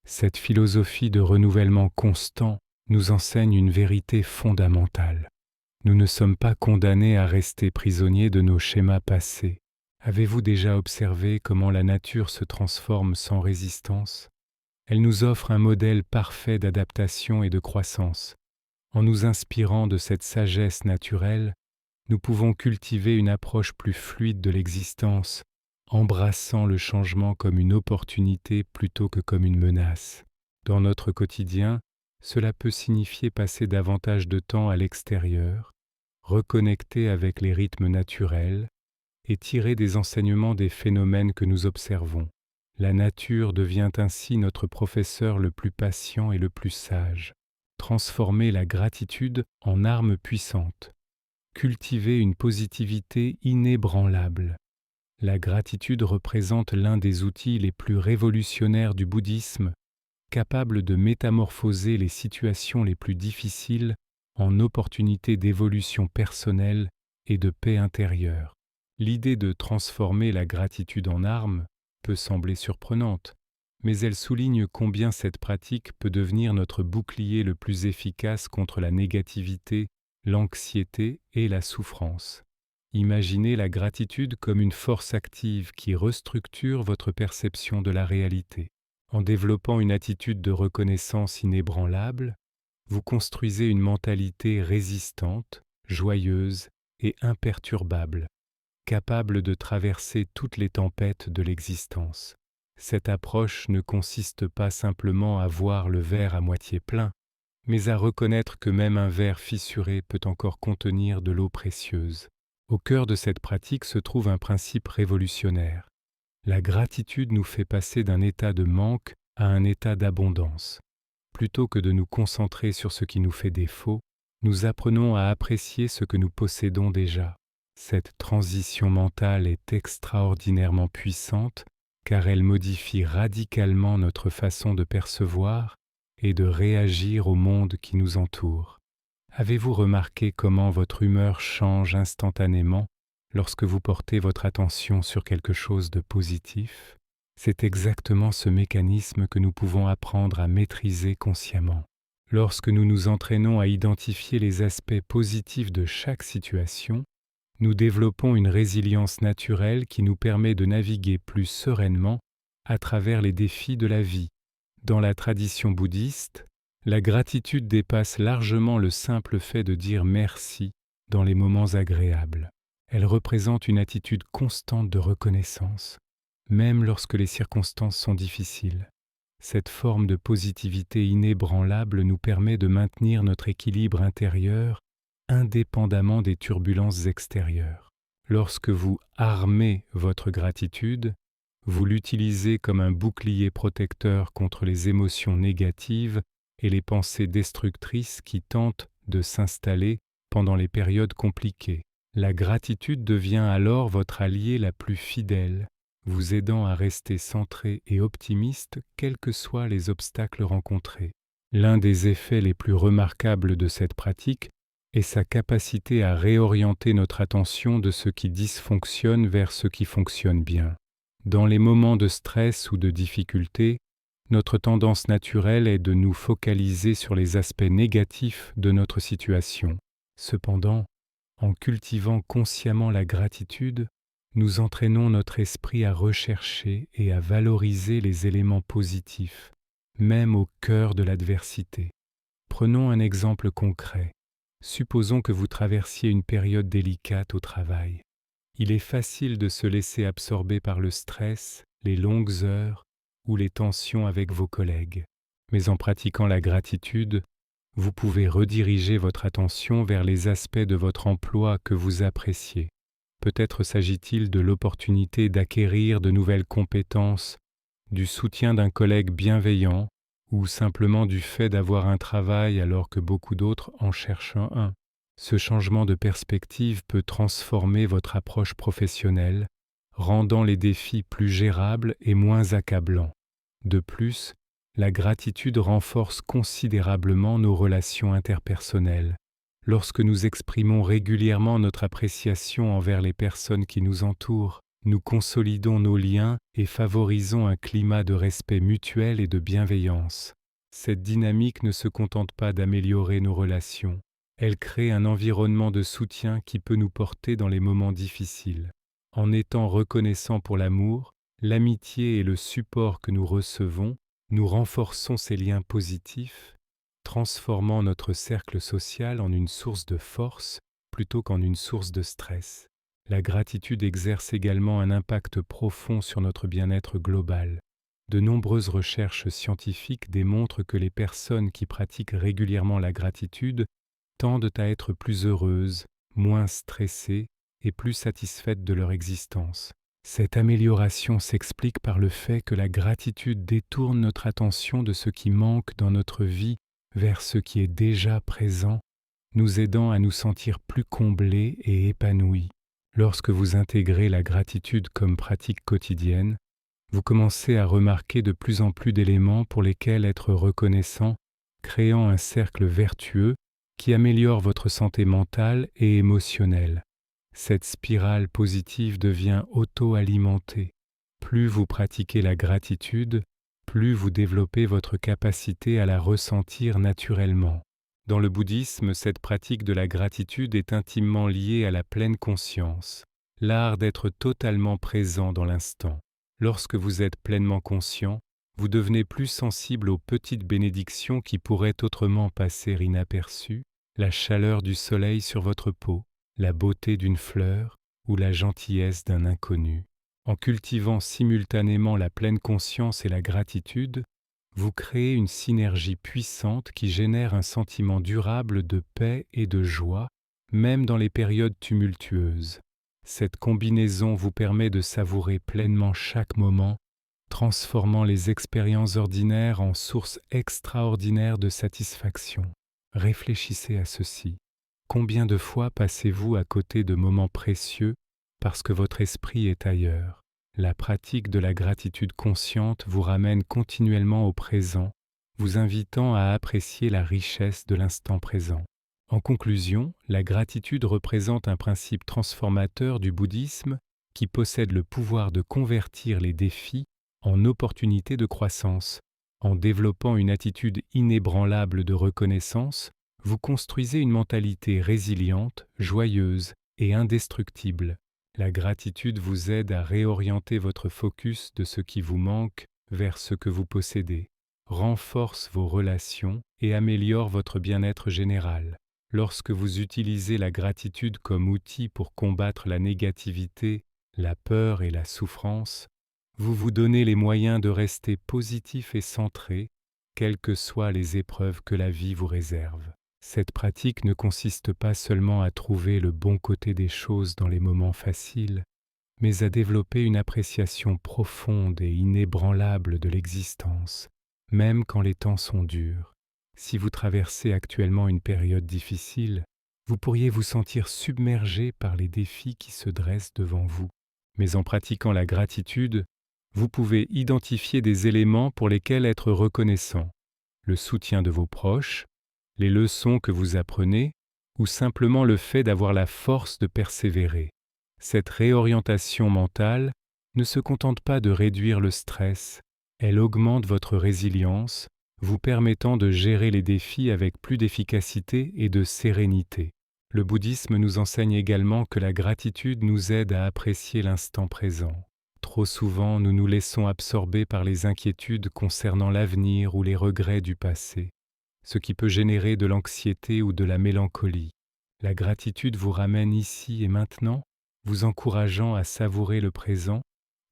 Cette philosophie de renouvellement constant nous enseigne une vérité fondamentale. Nous ne sommes pas condamnés à rester prisonniers de nos schémas passés. Avez-vous déjà observé comment la nature se transforme sans résistance ? Elle nous offre un modèle parfait d'adaptation et de croissance. En nous inspirant de cette sagesse naturelle, nous pouvons cultiver une approche plus fluide de l'existence, embrassant le changement comme une opportunité plutôt que comme une menace. Dans notre quotidien, cela peut signifier passer davantage de temps à l'extérieur, reconnecter avec les rythmes naturels et tirer des enseignements des phénomènes que nous observons. La nature devient ainsi notre professeur le plus patient et le plus sage. Transformer la gratitude en arme puissante. Cultiver une positivité inébranlable. La gratitude représente l'un des outils les plus révolutionnaires du bouddhisme, capable de métamorphoser les situations les plus difficiles en opportunités d'évolution personnelle et de paix intérieure. L'idée de transformer la gratitude en arme peut sembler surprenante, mais elle souligne combien cette pratique peut devenir notre bouclier le plus efficace contre la négativité, l'anxiété et la souffrance. Imaginez la gratitude comme une force active qui restructure votre perception de la réalité. En développant une attitude de reconnaissance inébranlable, vous construisez une mentalité résistante, joyeuse et imperturbable, capable de traverser toutes les tempêtes de l'existence. Cette approche ne consiste pas simplement à voir le verre à moitié plein, mais à reconnaître que même un verre fissuré peut encore contenir de l'eau précieuse. Au cœur de cette pratique se trouve un principe révolutionnaire. La gratitude nous fait passer d'un état de manque à un état d'abondance. Plutôt que de nous concentrer sur ce qui nous fait défaut, nous apprenons à apprécier ce que nous possédons déjà. Cette transition mentale est extraordinairement puissante car elle modifie radicalement notre façon de percevoir et de réagir au monde qui nous entoure. Avez-vous remarqué comment votre humeur change instantanément lorsque vous portez votre attention sur quelque chose de positif? C'est exactement ce mécanisme que nous pouvons apprendre à maîtriser consciemment. Lorsque nous nous entraînons à identifier les aspects positifs de chaque situation, nous développons une résilience naturelle qui nous permet de naviguer plus sereinement à travers les défis de la vie. Dans la tradition bouddhiste, la gratitude dépasse largement le simple fait de dire merci dans les moments agréables. Elle représente une attitude constante de reconnaissance, même lorsque les circonstances sont difficiles. Cette forme de positivité inébranlable nous permet de maintenir notre équilibre intérieur indépendamment des turbulences extérieures. Lorsque vous armez votre gratitude, vous l'utilisez comme un bouclier protecteur contre les émotions négatives et les pensées destructrices qui tentent de s'installer pendant les périodes compliquées. La gratitude devient alors votre allié la plus fidèle, vous aidant à rester centré et optimiste quels que soient les obstacles rencontrés. L'un des effets les plus remarquables de cette pratique est sa capacité à réorienter notre attention de ce qui dysfonctionne vers ce qui fonctionne bien. Dans les moments de stress ou de difficulté, notre tendance naturelle est de nous focaliser sur les aspects négatifs de notre situation. Cependant, en cultivant consciemment la gratitude, nous entraînons notre esprit à rechercher et à valoriser les éléments positifs, même au cœur de l'adversité. Prenons un exemple concret. Supposons que vous traversiez une période délicate au travail. Il est facile de se laisser absorber par le stress, les longues heures ou les tensions avec vos collègues. Mais en pratiquant la gratitude, vous pouvez rediriger votre attention vers les aspects de votre emploi que vous appréciez. Peut-être s'agit-il de l'opportunité d'acquérir de nouvelles compétences, du soutien d'un collègue bienveillant, ou simplement du fait d'avoir un travail alors que beaucoup d'autres en cherchent un. Ce changement de perspective peut transformer votre approche professionnelle, rendant les défis plus gérables et moins accablants. De plus, la gratitude renforce considérablement nos relations interpersonnelles. Lorsque nous exprimons régulièrement notre appréciation envers les personnes qui nous entourent, nous consolidons nos liens et favorisons un climat de respect mutuel et de bienveillance. Cette dynamique ne se contente pas d'améliorer nos relations, elle crée un environnement de soutien qui peut nous porter dans les moments difficiles. En étant reconnaissants pour l'amour, l'amitié et le support que nous recevons, nous renforçons ces liens positifs, transformant notre cercle social en une source de force plutôt qu'en une source de stress. La gratitude exerce également un impact profond sur notre bien-être global. De nombreuses recherches scientifiques démontrent que les personnes qui pratiquent régulièrement la gratitude tendent à être plus heureuses, moins stressées et plus satisfaites de leur existence. Cette amélioration s'explique par le fait que la gratitude détourne notre attention de ce qui manque dans notre vie vers ce qui est déjà présent, nous aidant à nous sentir plus comblés et épanouis. Lorsque vous intégrez la gratitude comme pratique quotidienne, vous commencez à remarquer de plus en plus d'éléments pour lesquels être reconnaissant, créant un cercle vertueux qui améliore votre santé mentale et émotionnelle. Cette spirale positive devient auto-alimentée. Plus vous pratiquez la gratitude, plus vous développez votre capacité à la ressentir naturellement. Dans le bouddhisme, cette pratique de la gratitude est intimement liée à la pleine conscience, l'art d'être totalement présent dans l'instant. Lorsque vous êtes pleinement conscient, vous devenez plus sensible aux petites bénédictions qui pourraient autrement passer inaperçues, la chaleur du soleil sur votre peau, la beauté d'une fleur ou la gentillesse d'un inconnu. En cultivant simultanément la pleine conscience et la gratitude, vous créez une synergie puissante qui génère un sentiment durable de paix et de joie, même dans les périodes tumultueuses. Cette combinaison vous permet de savourer pleinement chaque moment, transformant les expériences ordinaires en sources extraordinaires de satisfaction. Réfléchissez à ceci. Combien de fois passez-vous à côté de moments précieux parce que votre esprit est ailleurs? La pratique de la gratitude consciente vous ramène continuellement au présent, vous invitant à apprécier la richesse de l'instant présent. En conclusion, la gratitude représente un principe transformateur du bouddhisme qui possède le pouvoir de convertir les défis en opportunités de croissance. En développant une attitude inébranlable de reconnaissance, vous construisez une mentalité résiliente, joyeuse et indestructible. La gratitude vous aide à réorienter votre focus de ce qui vous manque vers ce que vous possédez, renforce vos relations et améliore votre bien-être général. Lorsque vous utilisez la gratitude comme outil pour combattre la négativité, la peur et la souffrance, vous vous donnez les moyens de rester positif et centré, quelles que soient les épreuves que la vie vous réserve. Cette pratique ne consiste pas seulement à trouver le bon côté des choses dans les moments faciles, mais à développer une appréciation profonde et inébranlable de l'existence, même quand les temps sont durs. Si vous traversez actuellement une période difficile, vous pourriez vous sentir submergé par les défis qui se dressent devant vous. Mais en pratiquant la gratitude, vous pouvez identifier des éléments pour lesquels être reconnaissant, le soutien de vos proches, les leçons que vous apprenez ou simplement le fait d'avoir la force de persévérer. Cette réorientation mentale ne se contente pas de réduire le stress, elle augmente votre résilience, vous permettant de gérer les défis avec plus d'efficacité et de sérénité. Le bouddhisme nous enseigne également que la gratitude nous aide à apprécier l'instant présent. Trop souvent, nous nous laissons absorber par les inquiétudes concernant l'avenir ou les regrets du passé, ce qui peut générer de l'anxiété ou de la mélancolie. La gratitude vous ramène ici et maintenant, vous encourageant à savourer le présent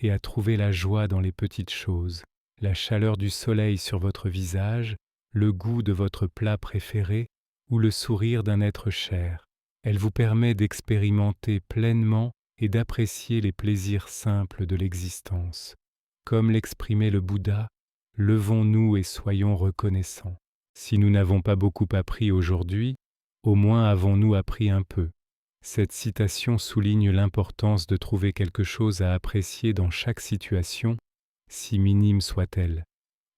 et à trouver la joie dans les petites choses, la chaleur du soleil sur votre visage, le goût de votre plat préféré ou le sourire d'un être cher. Elle vous permet d'expérimenter pleinement et d'apprécier les plaisirs simples de l'existence. Comme l'exprimait le Bouddha, levons-nous et soyons reconnaissants. Si nous n'avons pas beaucoup appris aujourd'hui, au moins avons-nous appris un peu. Cette citation souligne l'importance de trouver quelque chose à apprécier dans chaque situation, si minime soit-elle.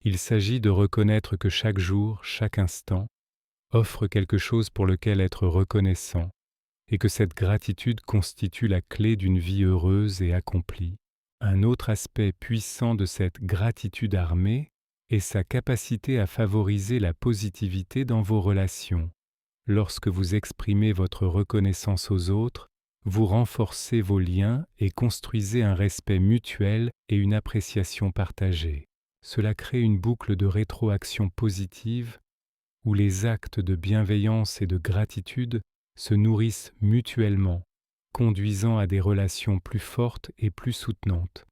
Il s'agit de reconnaître que chaque jour, chaque instant, offre quelque chose pour lequel être reconnaissant, et que cette gratitude constitue la clé d'une vie heureuse et accomplie. Un autre aspect puissant de cette gratitude armée est sa capacité à favoriser la positivité dans vos relations. Lorsque vous exprimez votre reconnaissance aux autres, vous renforcez vos liens et construisez un respect mutuel et une appréciation partagée. Cela crée une boucle de rétroaction positive où les actes de bienveillance et de gratitude se nourrissent mutuellement, conduisant à des relations plus fortes et plus soutenantes.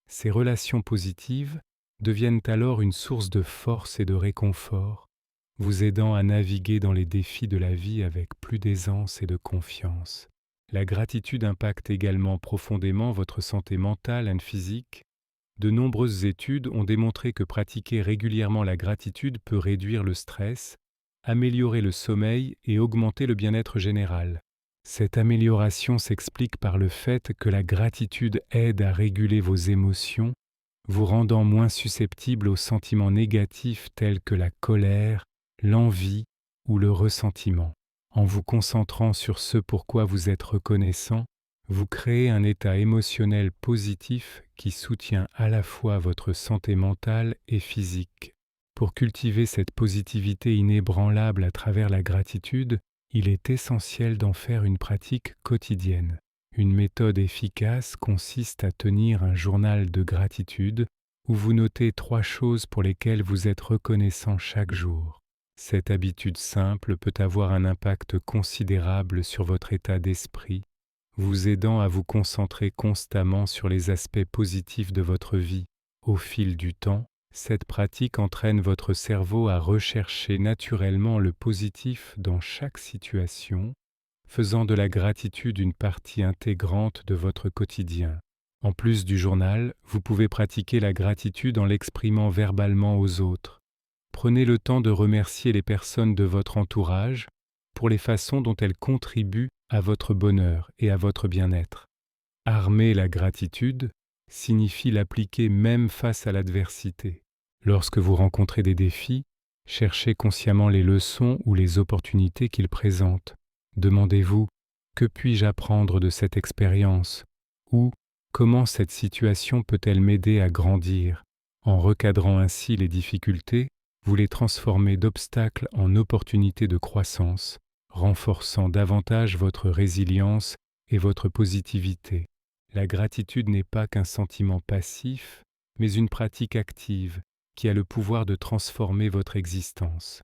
Ces relations positives deviennent alors une source de force et de réconfort, vous aidant à naviguer dans les défis de la vie avec plus d'aisance et de confiance. La gratitude impacte également profondément votre santé mentale et physique. De nombreuses études ont démontré que pratiquer régulièrement la gratitude peut réduire le stress, améliorer le sommeil et augmenter le bien-être général. Cette amélioration s'explique par le fait que la gratitude aide à réguler vos émotions, vous rendant moins susceptible aux sentiments négatifs tels que la colère, l'envie ou le ressentiment. En vous concentrant sur ce pourquoi vous êtes reconnaissant, vous créez un état émotionnel positif qui soutient à la fois votre santé mentale et physique. Pour cultiver cette positivité inébranlable à travers la gratitude, il est essentiel d'en faire une pratique quotidienne. Une méthode efficace consiste à tenir un journal de gratitude où vous notez 3 choses pour lesquelles vous êtes reconnaissant chaque jour. Cette habitude simple peut avoir un impact considérable sur votre état d'esprit, vous aidant à vous concentrer constamment sur les aspects positifs de votre vie. Au fil du temps, cette pratique entraîne votre cerveau à rechercher naturellement le positif dans chaque situation, faisant de la gratitude une partie intégrante de votre quotidien. En plus du journal, vous pouvez pratiquer la gratitude en l'exprimant verbalement aux autres. Prenez le temps de remercier les personnes de votre entourage pour les façons dont elles contribuent à votre bonheur et à votre bien-être. Armer la gratitude signifie l'appliquer même face à l'adversité. Lorsque vous rencontrez des défis, cherchez consciemment les leçons ou les opportunités qu'ils présentent. Demandez-vous « Que puis-je apprendre de cette expérience ?» ou « Comment cette situation peut-elle m'aider à grandir ?» En recadrant ainsi les difficultés, vous les transformez d'obstacles en opportunités de croissance, renforçant davantage votre résilience et votre positivité. La gratitude n'est pas qu'un sentiment passif, mais une pratique active qui a le pouvoir de transformer votre existence.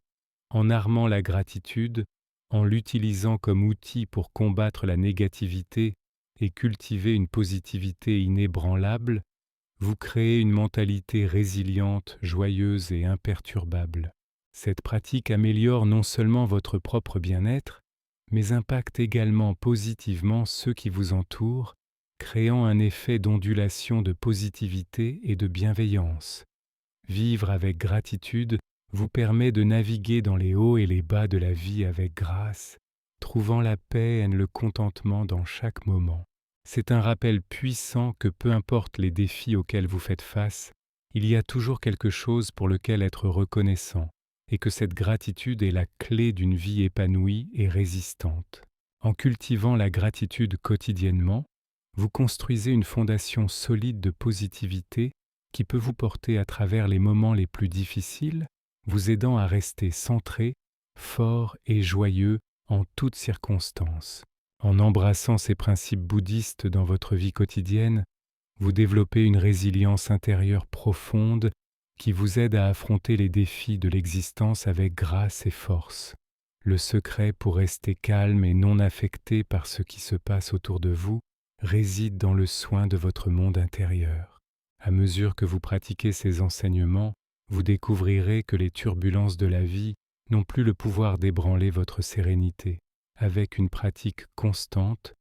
En armant la gratitude, en l'utilisant comme outil pour combattre la négativité et cultiver une positivité inébranlable, vous créez une mentalité résiliente, joyeuse et imperturbable. Cette pratique améliore non seulement votre propre bien-être, mais impacte également positivement ceux qui vous entourent, créant un effet d'ondulation de positivité et de bienveillance. Vivre avec gratitude vous permet de naviguer dans les hauts et les bas de la vie avec grâce, trouvant la paix et le contentement dans chaque moment. C'est un rappel puissant que peu importe les défis auxquels vous faites face, il y a toujours quelque chose pour lequel être reconnaissant, et que cette gratitude est la clé d'une vie épanouie et résistante. En cultivant la gratitude quotidiennement, vous construisez une fondation solide de positivité qui peut vous porter à travers les moments les plus difficiles, vous aidant à rester centré, fort et joyeux en toutes circonstances. En embrassant ces principes bouddhistes dans votre vie quotidienne, vous développez une résilience intérieure profonde qui vous aide à affronter les défis de l'existence avec grâce et force. Le secret pour rester calme et non affecté par ce qui se passe autour de vous réside dans le soin de votre monde intérieur. À mesure que vous pratiquez ces enseignements, vous découvrirez que les turbulences de la vie n'ont plus le pouvoir d'ébranler votre sérénité. Avec une pratique constante,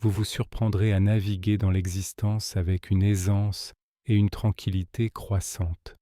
vous vous surprendrez à naviguer dans l'existence avec une aisance et une tranquillité croissante.